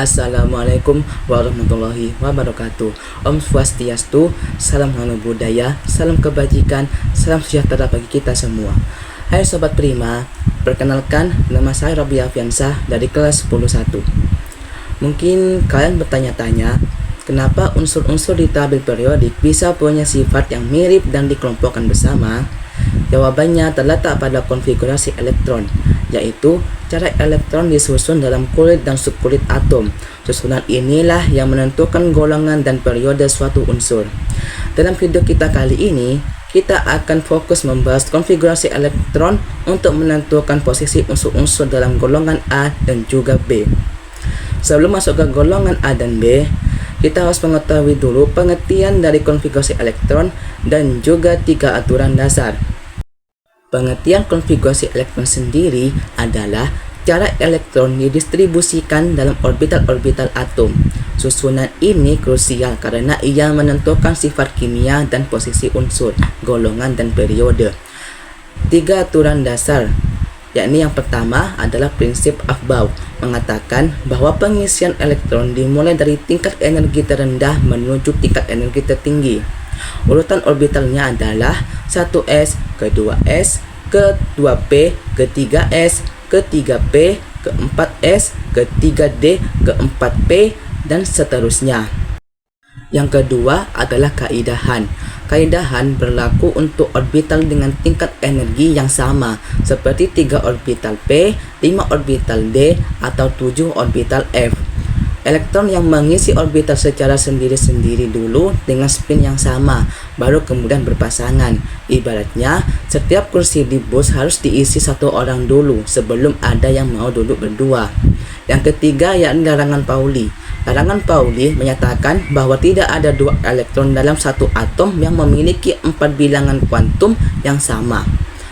Assalamualaikum warahmatullahi wabarakatuh. Om Swastiastu, salam nano budaya, salam kebajikan, salam sejahtera bagi kita semua. Hai Sobat Prima, perkenalkan nama saya Robby Afiansah dari kelas 101. Mungkin kalian bertanya-tanya, kenapa unsur-unsur di tabel periodik bisa punya sifat yang mirip dan dikelompokkan bersama? Jawabannya terletak pada konfigurasi elektron, yaitu cara elektron disusun dalam kulit dan subkulit atom. Susunan inilah yang menentukan golongan dan periode suatu unsur. Dalam video kita kali ini, kita akan fokus membahas konfigurasi elektron untuk menentukan posisi unsur-unsur dalam golongan A dan juga B. Sebelum masuk ke golongan A dan B, kita harus mengetahui dulu pengertian dari konfigurasi elektron dan juga 3 aturan dasar. Pengertian konfigurasi elektron sendiri adalah cara elektron didistribusikan dalam orbital-orbital atom. Susunan ini krusial karena ia menentukan sifat kimia dan posisi unsur, golongan, dan periode. 3 aturan dasar, yakni yang pertama adalah prinsip Aufbau, mengatakan bahwa pengisian elektron dimulai dari tingkat energi terendah menuju tingkat energi tertinggi. Urutan orbitalnya adalah 1s, ke-2s, ke-2p, ke-3s, ke-3p, ke-4s, ke-3d, ke-4p, dan seterusnya. Yang kedua adalah kaidahan. Kaidahan berlaku untuk orbital dengan tingkat energi yang sama, seperti 3 orbital p, 5 orbital d, atau 7 orbital f. Elektron yang mengisi orbital secara sendiri-sendiri dulu dengan spin yang sama, baru kemudian berpasangan. Ibaratnya, setiap kursi di bus harus diisi 1 orang dulu sebelum ada yang mau duduk berdua. Yang ketiga yakni larangan Pauli. Larangan Pauli menyatakan bahwa tidak ada 2 elektron dalam satu atom yang memiliki 4 bilangan kuantum yang sama.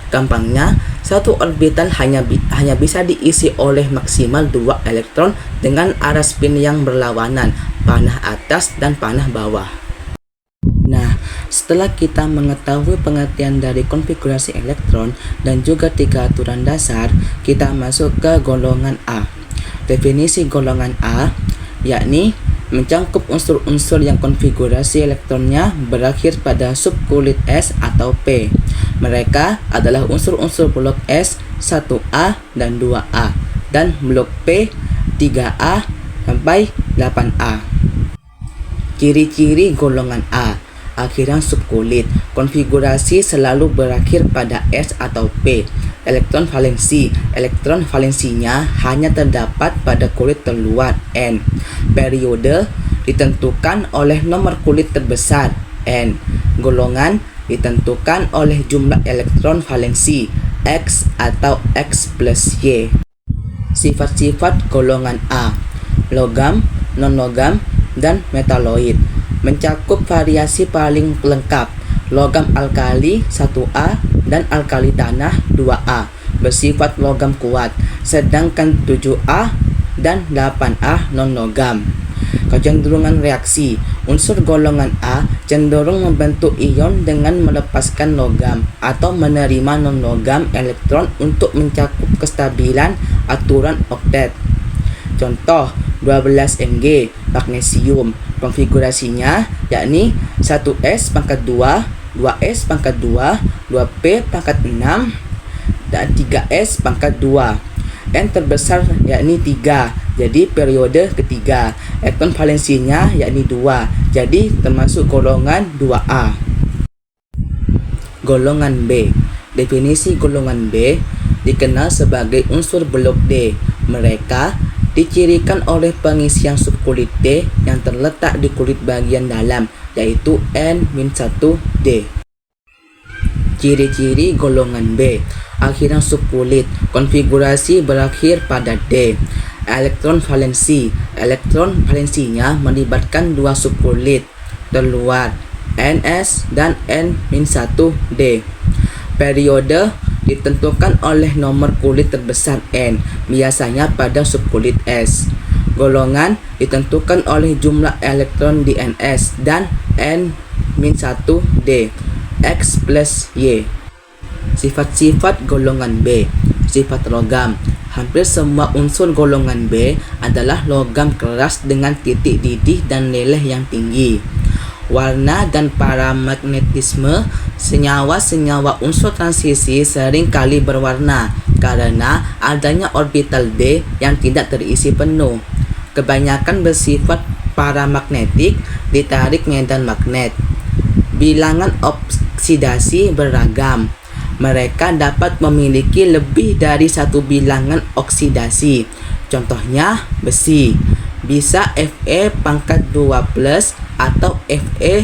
Gampangnya, satu orbital hanya bisa diisi oleh maksimal 2 elektron dengan arah spin yang berlawanan, panah atas dan panah bawah. Nah, setelah kita mengetahui pengertian dari konfigurasi elektron dan juga 3 aturan dasar, kita masuk ke golongan A. Definisi golongan A yakni mencakup unsur-unsur yang konfigurasi elektronnya berakhir pada subkulit S atau P. Mereka adalah unsur-unsur blok S 1A dan 2A dan blok P 3A sampai 8A. Ciri-ciri golongan A: akhiran subkulit. Konfigurasi selalu berakhir pada S atau P. Elektron valensi. Elektron valensinya hanya terdapat pada kulit terluar N. Periode ditentukan oleh nomor kulit terbesar N. Golongan ditentukan oleh jumlah elektron valensi X atau X plus Y. Sifat-sifat golongan A: logam, non-logam, dan metaloid. Mencakup variasi paling lengkap. Logam alkali 1A dan alkali tanah 2A bersifat logam kuat, sedangkan 7A dan 8A non-logam. Kecenderungan reaksi. Unsur golongan A cenderung membentuk ion dengan melepaskan logam atau menerima non-logam elektron untuk mencakup kestabilan aturan oktet. Contoh 12 Mg magnesium. Konfigurasinya yakni 1s pangkat 2, 2s pangkat 2, 2p pangkat 6, dan 3s pangkat 2. N terbesar yakni 3, jadi periode ketiga. Elektron valensinya yakni 2, jadi termasuk golongan 2A. Golongan B. Definisi golongan B dikenal sebagai unsur blok D. Mereka dicirikan oleh pengisian subkulit D yang terletak di kulit bagian dalam, yaitu N-1D. Ciri-ciri golongan B: akhiran subkulit. Konfigurasi berakhir pada D. Elektron valensi. Elektron valensinya melibatkan 2 subkulit terluar NS dan N-1D. Periode ditentukan oleh nomor kulit terbesar N, biasanya pada subkulit S. Golongan ditentukan oleh jumlah elektron di NS dan N-1D, X plus Y. Sifat-sifat golongan B: sifat logam. Hampir semua unsur golongan B adalah logam keras dengan titik didih dan leleh yang tinggi. Warna dan paramagnetisme senyawa-senyawa unsur transisi sering kali berwarna karena adanya orbital B yang tidak terisi penuh. Kebanyakan bersifat paramagnetik, ditarik medan magnet. Bilangan oksidasi beragam. Mereka dapat memiliki lebih dari satu bilangan oksidasi. Contohnya besi bisa Fe pangkat 2 plus atau Fe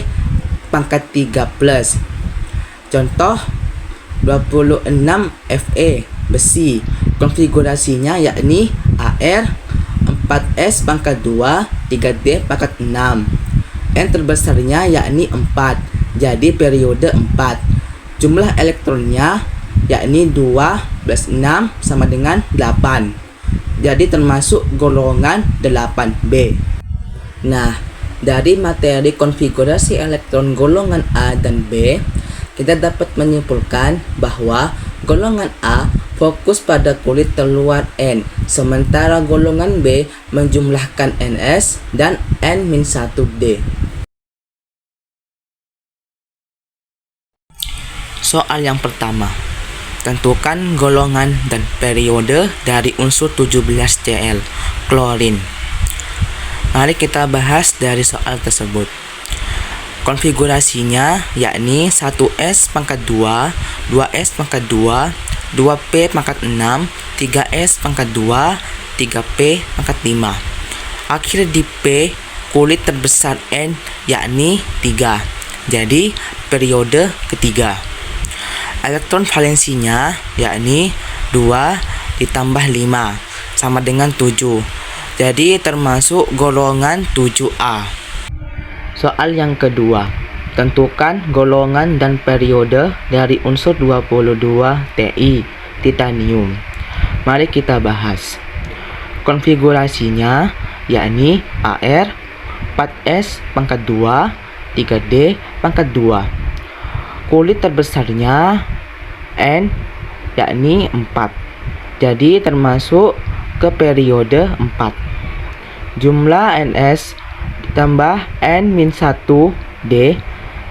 pangkat 3 plus. Contoh 26 Fe besi. Konfigurasinya yakni Ar 4s pangkat 2 3d pangkat 6. N terbesarnya yakni 4, jadi periode 4. Jumlah elektronnya yakni 2 plus 6 sama dengan 8. Jadi termasuk golongan 8B. Nah, dari materi konfigurasi elektron golongan A dan B, kita dapat menyimpulkan bahwa golongan A fokus pada kulit terluar N, sementara golongan B menjumlahkan Ns dan N-1D. Soal yang pertama, tentukan golongan dan periode dari unsur 17Cl, klorin. Mari kita bahas dari soal tersebut. Konfigurasinya yakni 1s pangkat 2, 2s pangkat 2, 2p pangkat 6, 3s pangkat 2, 3p pangkat 5. Akhir di P, kulit terbesar N yakni 3. Jadi periode ketiga. Elektron valensinya yakni 2 ditambah 5 sama dengan 7. Jadi termasuk golongan 7A. Soal yang kedua, tentukan golongan dan periode dari unsur 22 Ti, titanium. Mari kita bahas. Konfigurasinya yakni Ar 4s pangkat 2 3d pangkat 2. Kulit terbesarnya N yakni 4. Jadi termasuk ke periode 4. Jumlah Ns ditambah N-1D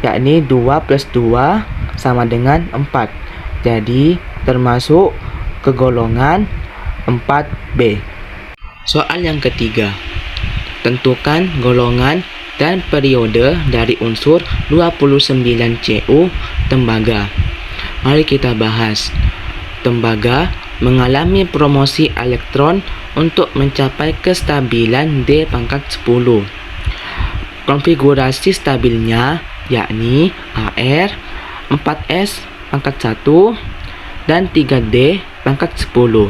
yakni 2 plus 2 sama dengan 4. Jadi termasuk ke golongan 4B. Soal yang ketiga, tentukan golongan dan periode dari unsur 29Cu, tembaga. Mari kita bahas. Tembaga mengalami promosi elektron untuk mencapai kestabilan D pangkat 10. Konfigurasi stabilnya yakni Ar 4s pangkat 1 dan 3d pangkat 10.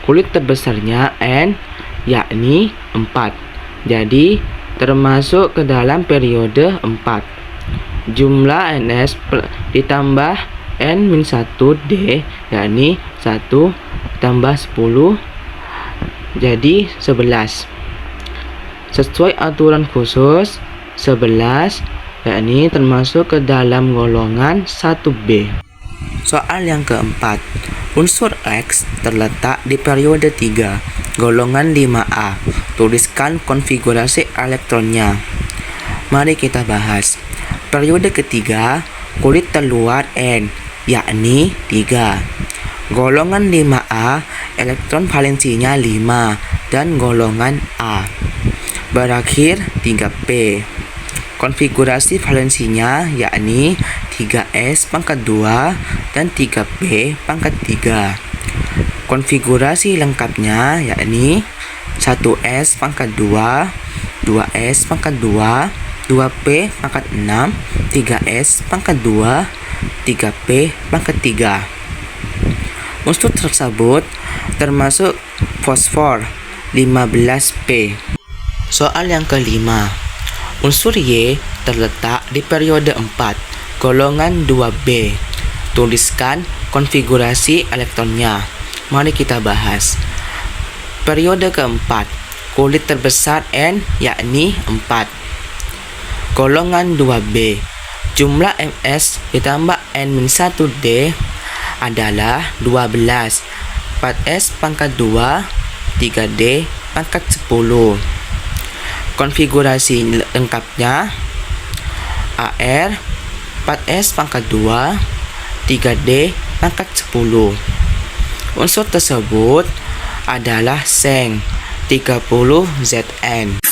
Kulit terbesarnya N yakni 4. Jadi termasuk ke dalam periode 4. Jumlah Ns ditambah N-1D yakni 1 tambah 10 jadi 11. Sesuai aturan khusus 11 yakni termasuk ke dalam golongan 1B. Soal yang keempat, unsur X terletak di periode 3, golongan 5A. Tuliskan konfigurasi elektronnya. Mari kita bahas. Periode ketiga, kulit terluar N, yakni 3. Golongan 5A, elektron valensinya 5, dan golongan A. Berakhir 3P. Konfigurasi valensinya yakni 3s pangkat 2 dan 3p pangkat 3. Konfigurasi lengkapnya yakni 1s pangkat 2, 2s pangkat 2, 2p pangkat 6, 3s pangkat 2, 3p pangkat 3. Unsur tersebut termasuk fosfor 15p. Soal yang kelima, unsur Y terletak di periode 4, golongan 2B. Tuliskan konfigurasi elektronnya. Mari kita bahas. Periode keempat, kulit terbesar N yakni 4. Golongan 2B. Jumlah Ms ditambah N-1D adalah 12. 4S pangkat 2, 3D pangkat 10. Konfigurasi lengkapnya: AR 4S pangkat 2, 3D pangkat 10. Unsur tersebut adalah seng 30 ZN.